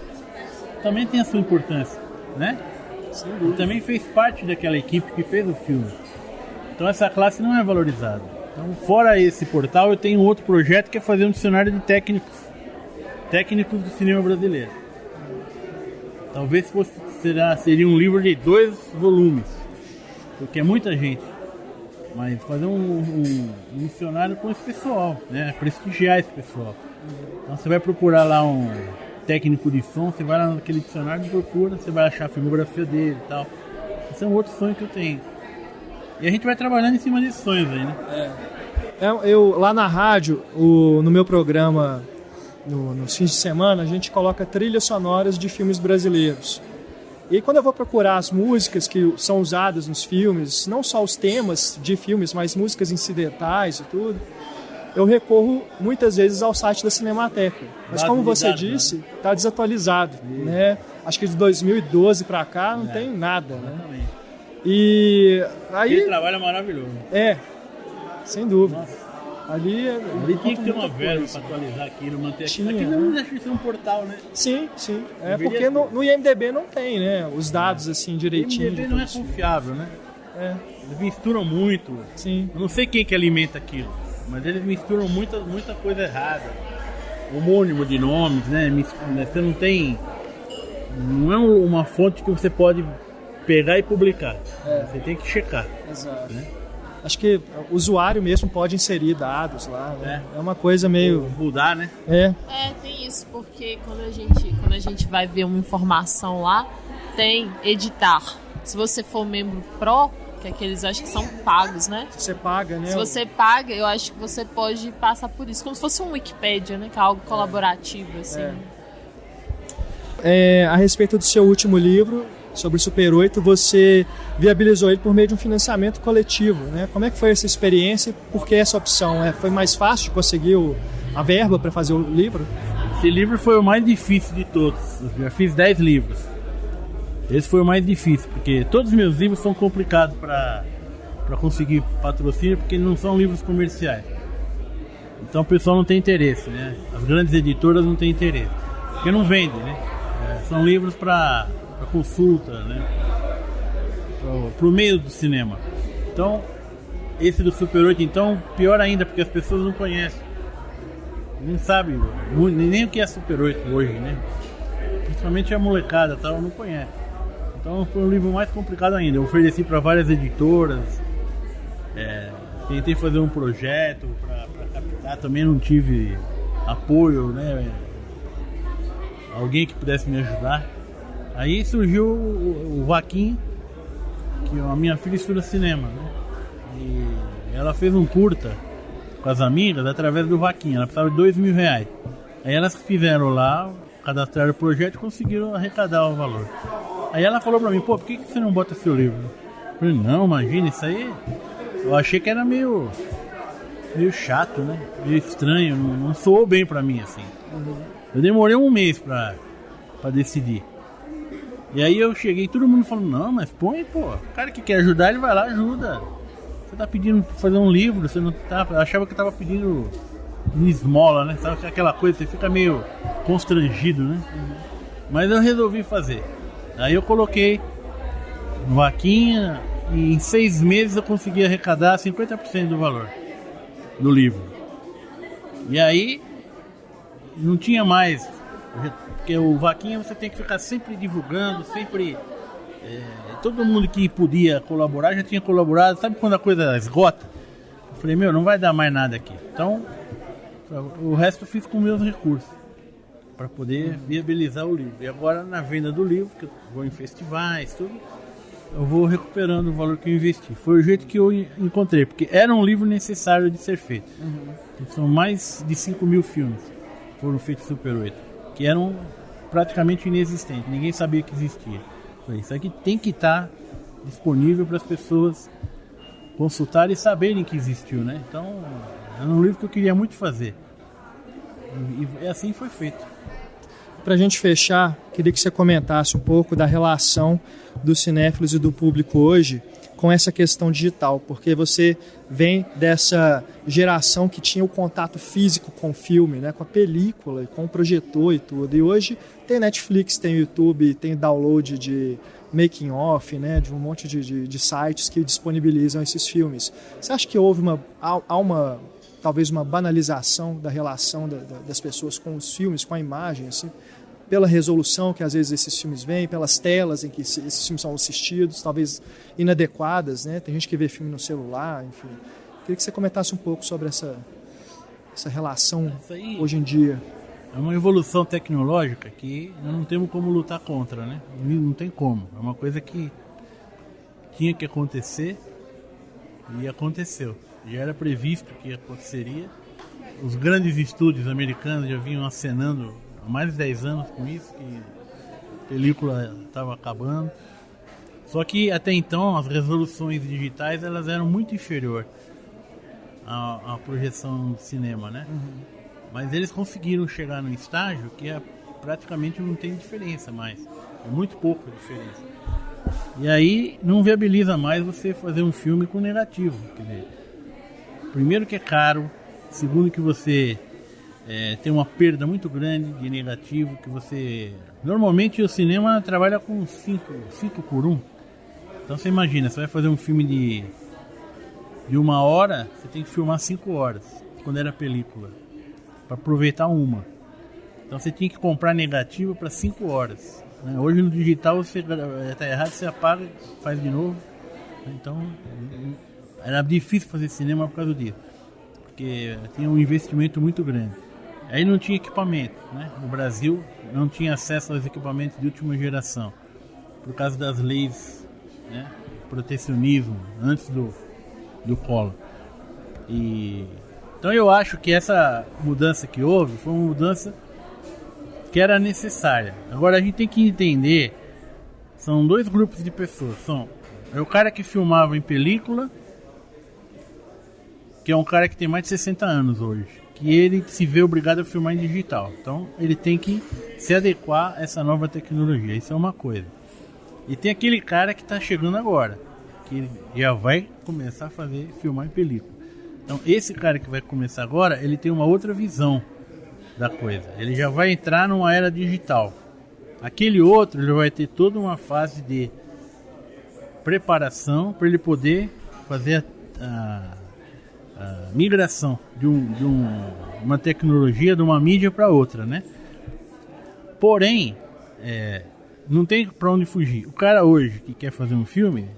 Também tem a sua importância, né? Ele também fez parte daquela equipe que fez o filme. Então essa classe não é valorizada. Então, fora esse portal, eu tenho outro projeto que é fazer um dicionário de técnicos do cinema brasileiro. Talvez seria um livro de 2 volumes, porque é muita gente. Mas fazer um dicionário com esse pessoal, né? Prestigiar esse pessoal. Então você vai procurar lá um técnico de som, você vai lá naquele dicionário e procura, você vai achar a filmografia dele e tal. Esse é um outro sonho que eu tenho. E a gente vai trabalhando em cima desses sonhos aí, né? Eu lá na rádio, no meu programa, nos fins de semana, a gente coloca trilhas sonoras de filmes brasileiros. E quando eu vou procurar as músicas que são usadas nos filmes, não só os temas de filmes, mas músicas incidentais e tudo, eu recorro muitas vezes ao site da Cinemateca. Mas como você disse, está desatualizado, né? Acho que de 2012 para cá não tem nada, né? E aí... Aquele trabalho é maravilhoso. Sem dúvida. Nossa. Ali tinha que ter uma verba para atualizar aquilo, manter aquilo. Aqui não deixa de ser um portal, né? Sim. Porque no IMDb não tem, né? Os dados assim direitinho. O IMDb não é confiável, né? Eles misturam muito. Sim. Eu não sei quem que alimenta aquilo, mas eles misturam muita coisa errada. Homônimo de nomes, né? Você não tem... Não é uma fonte que você pode pegar e publicar. Você tem que checar. Exato. Né? Acho que o usuário mesmo pode inserir dados lá, né? É uma coisa meio... Mudar, né? Tem isso, porque quando a gente vai ver uma informação lá, tem editar. Se você for membro Pro, que aqueles acho que são pagos, né? Você paga, né? Se você paga, eu acho que você pode passar por isso, como se fosse um Wikipédia, né? Que é algo colaborativo, assim. A respeito do seu último livro, sobre o Super 8, você viabilizou ele por meio de um financiamento coletivo, né? Como é que foi essa experiência e por que essa opção? Foi mais fácil de conseguir a verba para fazer o livro? Esse livro foi o mais difícil de todos. Eu já fiz 10 livros. Esse foi o mais difícil, porque todos os meus livros são complicados para conseguir patrocínio, porque não são livros comerciais. Então o pessoal não tem interesse, né? As grandes editoras não têm interesse, porque não vendem, né? São livros para consulta, né? Pro meio do cinema. Então, esse do Super 8, então, pior ainda, porque as pessoas não conhecem. Nem sabem nem o que é Super 8 hoje, né? Principalmente a molecada, tal, não conhece. Então foi um livro mais complicado ainda. Eu ofereci para várias editoras, tentei fazer um projeto para captar, também não tive apoio, né? Alguém que pudesse me ajudar. Aí surgiu o Vaquinha, que a minha filha estuda cinema, né? E ela fez um curta com as amigas através do Vaquinha. Ela precisava de R$2.000. Aí elas fizeram lá, cadastraram o projeto e conseguiram arrecadar o valor. Aí ela falou pra mim, por que você não bota seu livro? Eu falei, não, imagina, isso aí... Eu achei que era meio chato, né? Meio estranho, não soou bem pra mim, assim. Eu demorei um mês pra decidir. E aí eu cheguei e todo mundo falou, não, mas põe, pô. O cara que quer ajudar, ele vai lá, ajuda. Você tá pedindo pra fazer um livro, você não tá... Eu achava que eu tava pedindo esmola, né? Sabe aquela coisa, você fica meio constrangido, né? Mas eu resolvi fazer. Aí eu coloquei no Vaquinha e em 6 meses eu consegui arrecadar 50% do valor do livro. E aí não tinha mais, porque o Vaquinha você tem que ficar sempre divulgando, sempre... todo mundo que podia colaborar já tinha colaborado. Sabe quando a coisa esgota? Eu falei, não vai dar mais nada aqui. Então o resto eu fiz com meus recursos para poder viabilizar o livro. E agora na venda do livro, que eu vou em festivais, tudo, eu vou recuperando o valor que eu investi. Foi o jeito que eu encontrei, porque era um livro necessário de ser feito. São mais de 5.000 filmes que foram feitos Super 8, que eram praticamente inexistentes, ninguém sabia que existia. Isso aqui tem que estar disponível para as pessoas consultarem e saberem que existiu, né? Então, era um livro que eu queria muito fazer. E assim foi feito. Para a gente fechar, queria que você comentasse um pouco da relação dos cinéfilos e do público hoje com essa questão digital, porque você vem dessa geração que tinha o contato físico com o filme, né, com a película, com o projetor e tudo, e hoje tem Netflix, tem YouTube, tem download de making of, né, de um monte de sites que disponibilizam esses filmes. Você acha que houve talvez uma banalização da relação das pessoas com os filmes, com a imagem, assim, pela resolução que às vezes esses filmes vêm, pelas telas em que esses filmes são assistidos, talvez inadequadas, né? Tem gente que vê filme no celular, enfim. Queria que você comentasse um pouco sobre essa relação hoje em dia. É uma evolução tecnológica que nós não temos como lutar contra, né? Não tem como. É uma coisa que tinha que acontecer E aconteceu. Já era previsto que aconteceria. Os grandes estúdios americanos já vinham acenando há mais de 10 anos com isso, que a película estava acabando. Só que até então as resoluções digitais elas eram muito inferiores à projeção de cinema, né? Mas eles conseguiram chegar num estágio que praticamente não tem diferença mais. É muito pouca diferença. E aí não viabiliza mais você fazer um filme com negativo. Quer dizer, primeiro que é caro, segundo que você tem uma perda muito grande de negativo, que você... Normalmente o cinema trabalha com 5 por 1. Então você imagina, você vai fazer um filme de 1 hora, você tem que filmar 5 horas, quando era película, para aproveitar uma. Então você tinha que comprar negativo para 5 horas. Né? Hoje no digital você está errado, você apaga, faz de novo. Então era difícil fazer cinema por causa disso, porque tinha um investimento muito grande. Aí não tinha equipamento, né? No Brasil não tinha acesso aos equipamentos de última geração, por causa das leis, né? Protecionismo antes do Collor. Então eu acho que essa mudança que houve foi uma mudança que era necessária. Agora a gente tem que entender, são 2 grupos de pessoas. É o cara que filmava em película, que é um cara que tem mais de 60 anos hoje, que ele se vê obrigado a filmar em digital. Então ele tem que se adequar a essa nova tecnologia. Isso é uma coisa. E tem aquele cara que está chegando agora, que já vai começar a filmar em película. Então esse cara que vai começar agora, ele tem uma outra visão da coisa. Ele já vai entrar numa era digital. Aquele outro, ele vai ter toda uma fase de preparação para ele poder fazer a migração de uma tecnologia, de uma mídia para outra, né? Porém, não tem para onde fugir. O cara hoje que quer fazer um filme,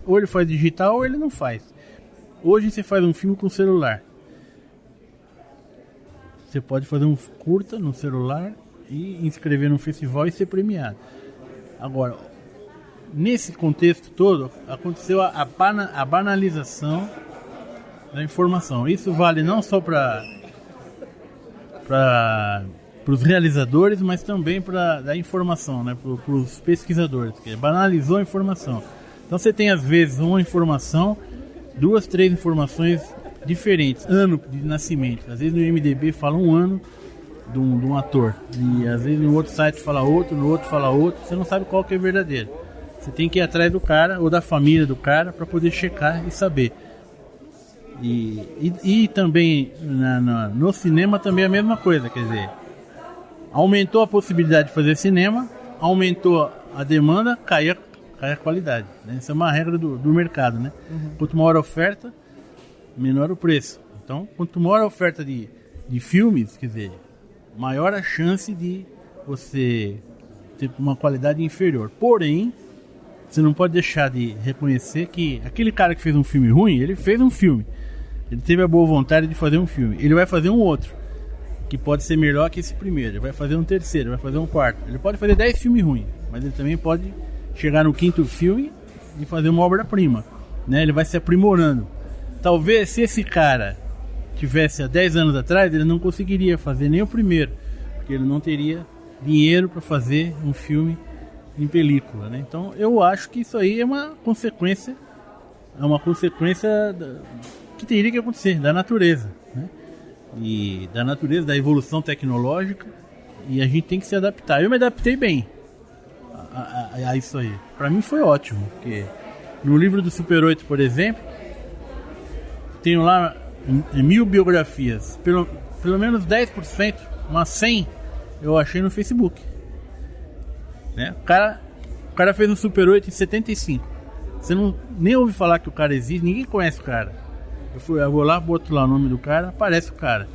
ou ele faz digital ou ele não faz. Hoje você faz um filme com celular. Você pode fazer um curta no celular e inscrever no festival e ser premiado. Agora, nesse contexto todo, aconteceu a banalização da informação. Isso vale não só para os realizadores, mas também para a informação, né? Para os pesquisadores, que banalizou a informação. Então você tem às vezes uma informação, 2, 3 informações diferentes, ano de nascimento. Às vezes no IMDb fala um ano de um ator, e às vezes no outro site fala outro, no outro fala outro. Você não sabe qual que é verdadeiro. Você tem que ir atrás do cara ou da família do cara para poder checar e saber. E também no cinema também é a mesma coisa, quer dizer, aumentou a possibilidade de fazer cinema, aumentou a demanda, cai a qualidade, né? Essa é uma regra do mercado, né? Quanto maior a oferta, menor o preço. Então, quanto maior a oferta de filmes, quer dizer, maior a chance de você ter uma qualidade inferior. Porém, você não pode deixar de reconhecer que aquele cara que fez um filme ruim, ele fez um filme. Ele teve a boa vontade de fazer um filme. Ele vai fazer um outro, que pode ser melhor que esse primeiro. Ele vai fazer um terceiro, vai fazer um quarto. Ele pode fazer 10 filmes ruins, mas ele também pode chegar no 5º filme e fazer uma obra-prima, né? Ele vai se aprimorando. Talvez se esse cara tivesse há 10 anos atrás, ele não conseguiria fazer nem o primeiro, porque ele não teria dinheiro para fazer um filme em película, né? Então eu acho que isso aí é uma consequência que teria que acontecer, da natureza, né? E da natureza, da evolução tecnológica, e a gente tem que se adaptar. Eu me adaptei bem a isso aí. Para mim foi ótimo, porque no livro do Super 8, por exemplo, tenho lá 1000 biografias, pelo menos 10%, umas 100 eu achei no Facebook, né? O cara fez um Super 8 em 75. Você nem ouve falar que o cara existe, ninguém conhece o cara. Eu vou lá, boto lá o nome do cara, aparece o cara.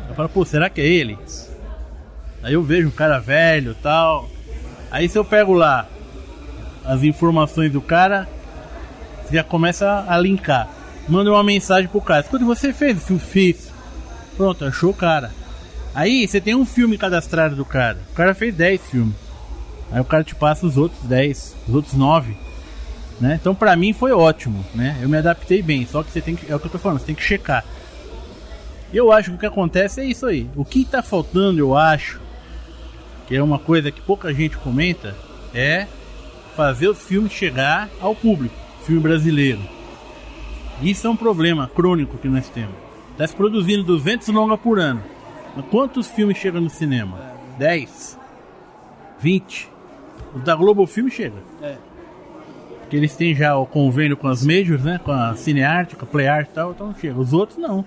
Eu falo, pô, será que é ele? Aí eu vejo um cara velho e tal. Aí se eu pego lá as informações do cara, você já começa a linkar. Manda uma mensagem pro cara: escuta, você fez? Eu fiz. Pronto, achou o cara. Aí você tem um filme cadastrado do cara. O cara fez 10 filmes. Aí o cara te passa os outros 10, os outros 9. né? Então pra mim foi ótimo, né? Eu me adaptei bem, só que é o que eu tô falando, você tem que checar. Eu acho que o que acontece é isso aí. O que tá faltando, eu acho, que é uma coisa que pouca gente comenta, é fazer o filme chegar ao público, filme brasileiro. Isso é um problema crônico que nós temos. Está se produzindo 200 longas por ano. Mas quantos filmes chegam no cinema? 10? 20? O da Globo Filme chega. Porque eles têm já o convênio com as majors, né? Com a Cinearte, com a Playart e tal, então chega. Os outros não.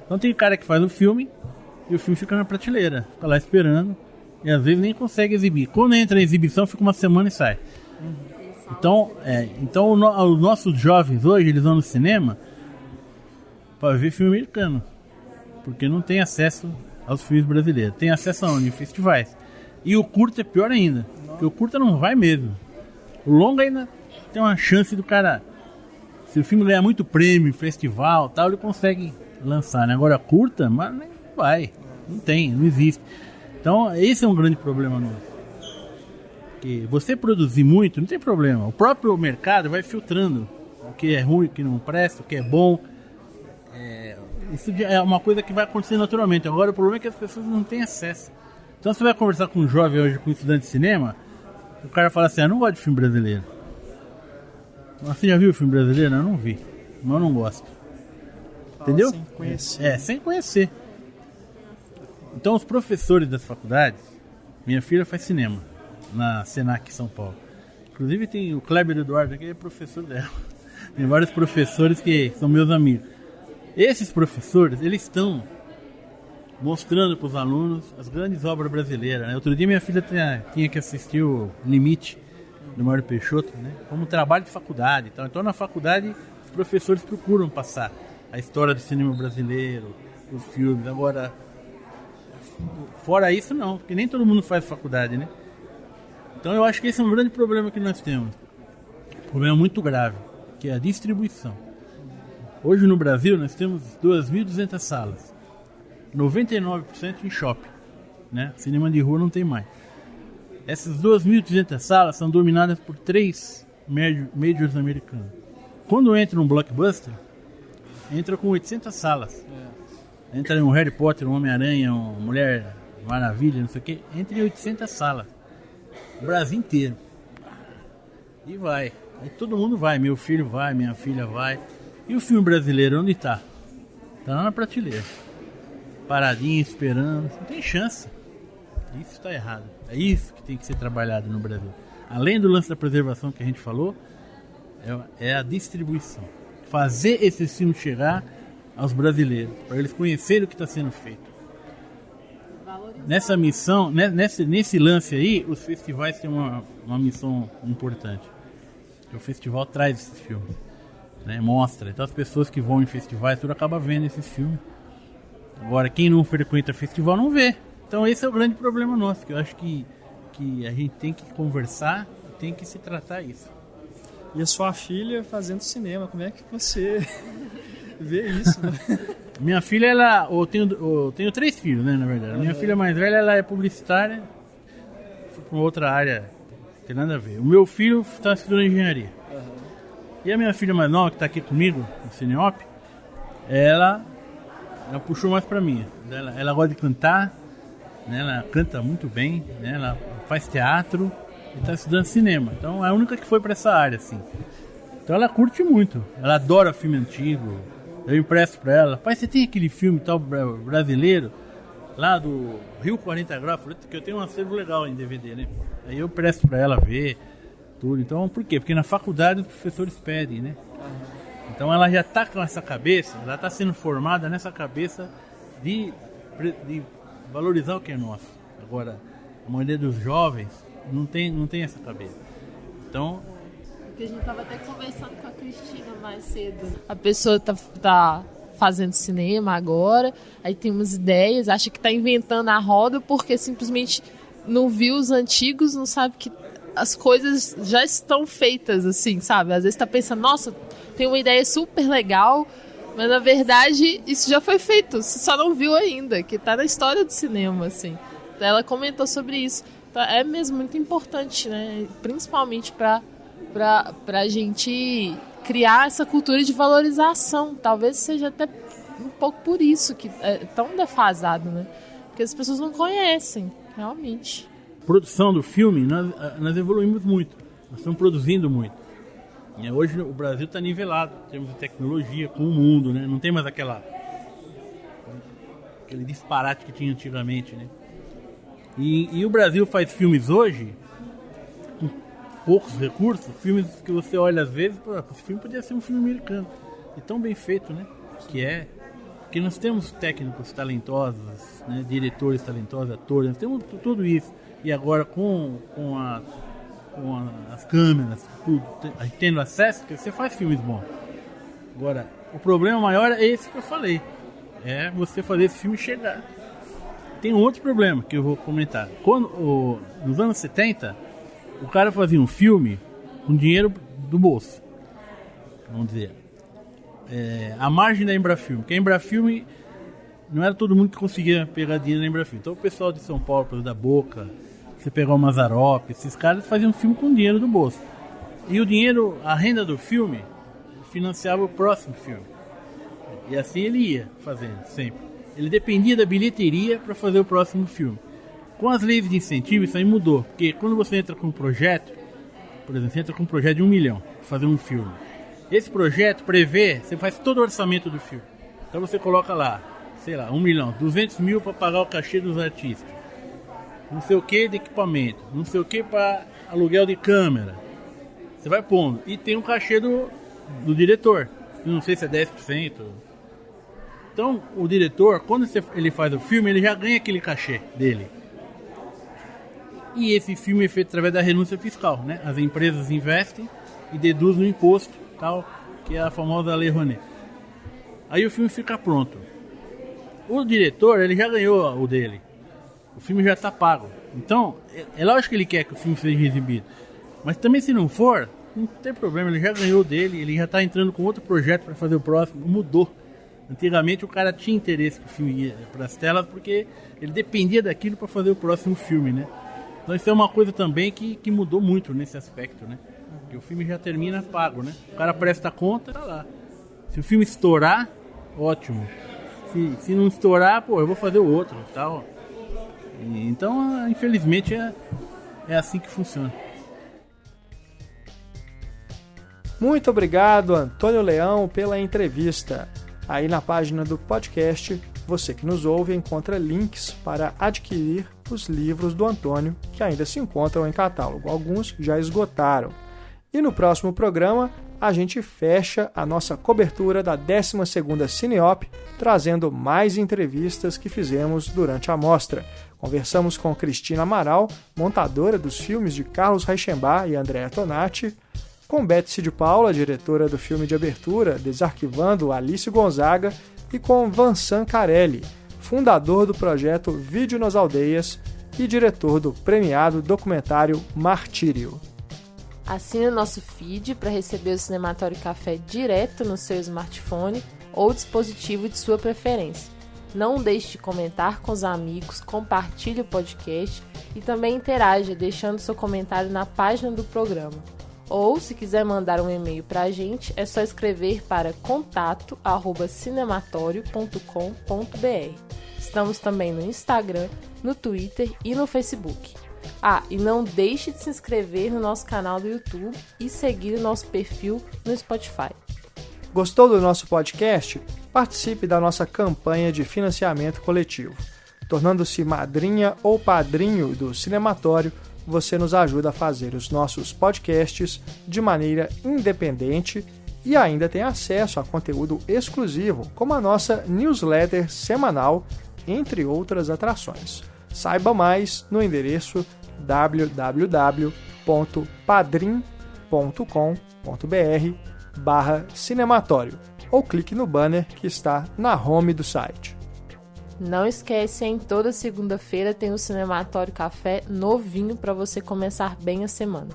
Então tem cara que faz o filme e o filme fica na prateleira. Fica lá esperando e às vezes nem consegue exibir. Quando entra em exibição, fica uma semana e sai. Então os nossos jovens hoje, eles vão no cinema para ver filme americano. Porque não tem acesso aos filmes brasileiros. Tem acesso aonde? Em festivais. E o curta é pior ainda. Porque o curta não vai mesmo. O longa ainda tem uma chance do cara... Se o filme ganhar muito prêmio, festival tal, ele consegue lançar, né? Agora curta, mas nem vai. Não tem, não existe. Então esse é um grande problema nosso. Que você produzir muito, não tem problema. O próprio mercado vai filtrando o que é ruim, o que não presta, o que é bom. Isso é uma coisa que vai acontecer naturalmente. Agora o problema é que as pessoas não têm acesso. Então você vai conversar com um jovem hoje, com um estudante de cinema, o cara fala assim, eu não gosto de filme brasileiro. Você já viu o filme brasileiro? Eu não vi, mas eu não gosto. Entendeu? Sem conhecer. Sem conhecer. Então os professores das faculdades, minha filha faz cinema na Senac São Paulo. Inclusive tem o Kleber Eduardo, que é professor dela. Tem vários professores que são meus amigos. Esses professores, eles estão mostrando para os alunos as grandes obras brasileiras, né? Outro dia minha filha tinha que assistir o Limite, do Mário Peixoto, né? Como trabalho de faculdade e tal. Então na faculdade os professores procuram passar a história do cinema brasileiro, os filmes. Agora, fora isso não, porque nem todo mundo faz faculdade, né? Então eu acho que esse é um grande problema que nós temos. Um problema muito grave, que é a distribuição. Hoje no Brasil nós temos 2.200 salas. 99% em shopping, né? Cinema de rua não tem mais. Essas 2.200 salas são dominadas por 3 majors americanos. Quando entra um blockbuster, entra com 800 salas. Entra um Harry Potter, um Homem-Aranha, uma Mulher Maravilha, não sei o que, entra em 800 salas. O Brasil inteiro. E vai. Aí todo mundo vai. Meu filho vai, minha filha vai. E o filme brasileiro, onde está? Está lá na prateleira. Paradinho, esperando. Não tem chance. Isso está errado. É isso que tem que ser trabalhado no Brasil. Além do lance da preservação que a gente falou, é a distribuição. Fazer esse filme chegar aos brasileiros, para eles conhecerem o que está sendo feito. Nessa missão, nesse lance aí, os festivais têm uma missão importante. O festival traz esses filmes, né? Mostra. Então as pessoas que vão em festivais, tudo acaba vendo esses filmes. Agora, quem não frequenta festival não vê. Então esse é o grande problema nosso, que eu acho que a gente tem que conversar, tem que se tratar isso. E a sua filha fazendo cinema, como é que você vê isso? Né? Minha filha, eu tenho 3 filhos, né, na verdade. Minha filha mais velha, ela é publicitária, foi para outra área, não tem nada a ver. O meu filho está estudando engenharia. E a minha filha mais nova, que está aqui comigo, no Cineop, ela puxou mais para mim. Ela gosta de cantar, né, ela canta muito bem, né, ela faz teatro e está estudando cinema. Então é a única que foi para essa área, assim. Então ela curte muito, ela adora filme antigo. Eu empresto pra ela, pai, você tem aquele filme tal brasileiro lá do Rio 40 Graus, que eu tenho um acervo legal em DVD, né? Aí eu empresto pra ela ver tudo. Então, por quê? Porque na faculdade os professores pedem, né? Então ela já tá com essa cabeça, ela tá sendo formada nessa cabeça de valorizar o que é nosso. Agora, a maioria dos jovens não tem essa cabeça. Então... Porque a gente tava até conversando com a Cristina mais cedo. A pessoa tá fazendo cinema agora, aí tem umas ideias, acha que tá inventando a roda porque simplesmente não viu os antigos, não sabe que as coisas já estão feitas, assim, sabe? Às vezes tá pensando, nossa, tem uma ideia super legal, mas na verdade isso já foi feito, você só não viu ainda, que tá na história do cinema, assim. Ela comentou sobre isso. Então, é mesmo muito importante, né? Principalmente para pra gente criar essa cultura de valorização. Talvez seja até um pouco por isso que é tão defasado, né? Porque as pessoas não conhecem, realmente. Produção do filme, nós evoluímos muito. Nós estamos produzindo muito. E hoje o Brasil está nivelado em termos de tecnologia com o mundo, né? Não tem mais aquele disparate que tinha antigamente, né? E o Brasil faz filmes hoje com poucos recursos, filmes que você olha às vezes, esse filme podia ser um filme americano. E tão bem feito, né? Que nós temos técnicos talentosos, né? Diretores talentosos, atores, nós temos tudo isso. E agora com as câmeras, tudo, a gente tendo acesso, que você faz filmes bons. Agora, o problema maior é esse que eu falei. É você fazer esse filme chegar. Tem um outro problema que eu vou comentar. Nos anos 70, o cara fazia um filme com dinheiro do bolso. Vamos dizer. A margem da Embrafilme. Porque a Embrafilme não era todo mundo que conseguia pegar dinheiro na Embrafilme. Então o pessoal de São Paulo, da Boca, você pegar o Mazzaropi, esses caras faziam um filme com dinheiro do bolso. E o dinheiro, a renda do filme, financiava o próximo filme. E assim ele ia fazendo, sempre. Ele dependia da bilheteria para fazer o próximo filme. Com as leis de incentivo, isso aí mudou. Porque quando você entra com um projeto, por exemplo, você entra com um projeto de 1 milhão para fazer um filme. Esse projeto prevê, você faz todo o orçamento do filme. Então você coloca lá, sei lá, 1 milhão, 200 mil para pagar o cachê dos artistas. Não sei o que de equipamento, não sei o que para aluguel de câmera. Você vai pondo. E tem um cachê do diretor. Eu não sei se é 10%. Então, o diretor, quando ele faz o filme, ele já ganha aquele cachê dele. E esse filme é feito através da renúncia fiscal, né? As empresas investem e deduzem no imposto, tal, que é a famosa Lei Rouanet. Aí o filme fica pronto. O diretor, ele já ganhou o dele. O filme já está pago. Então, é lógico que ele quer que o filme seja exibido. Mas também se não for, não tem problema, ele já ganhou dele, ele já está entrando com outro projeto para fazer o próximo, mudou. Antigamente o cara tinha interesse que o filme ia para as telas porque ele dependia daquilo para fazer o próximo filme, né? Então isso é uma coisa também que mudou muito nesse aspecto, né? Porque o filme já termina pago, né? O cara presta conta, tá lá. Se o filme estourar, ótimo. Se não estourar, pô, eu vou fazer o outro, tal. Então, infelizmente, é assim que funciona. Muito obrigado, Antônio Leão, pela entrevista. Aí na página do podcast, você que nos ouve encontra links para adquirir os livros do Antônio, que ainda se encontram em catálogo. Alguns já esgotaram. E no próximo programa, a gente fecha a nossa cobertura da 12ª Cineop, trazendo mais entrevistas que fizemos durante a mostra. Conversamos com Cristina Amaral, montadora dos filmes de Carlos Reichenbach e Andréa Tonati, com Betsy de Paula, diretora do filme de abertura Desarquivando Alice Gonzaga, e com Vansan Carelli, fundador do projeto Vídeo nas Aldeias e diretor do premiado documentário Martírio. Assine o nosso feed para receber o Cinematório Café direto no seu smartphone ou dispositivo de sua preferência. Não deixe de comentar com os amigos, compartilhe o podcast e também interaja deixando seu comentário na página do programa. Ou, se quiser mandar um e-mail para a gente, é só escrever para contato@cinematório.com.br. Estamos também no Instagram, no Twitter e no Facebook. E não deixe de se inscrever no nosso canal do YouTube e seguir o nosso perfil no Spotify. Gostou do nosso podcast? Participe da nossa campanha de financiamento coletivo. Tornando-se madrinha ou padrinho do Cinematório, você nos ajuda a fazer os nossos podcasts de maneira independente e ainda tem acesso a conteúdo exclusivo, como a nossa newsletter semanal, entre outras atrações. Saiba mais no endereço www.padrim.com.br/cinematório ou clique no banner que está na home do site. Não esquece, hein? Toda segunda-feira tem o Cinematório Café novinho para você começar bem a semana.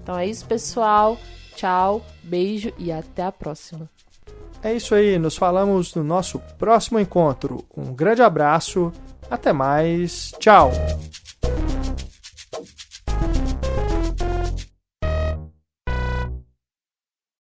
Então é isso, pessoal. Tchau, beijo e até a próxima. É isso aí, nos falamos no nosso próximo encontro. Um grande abraço, até mais, tchau!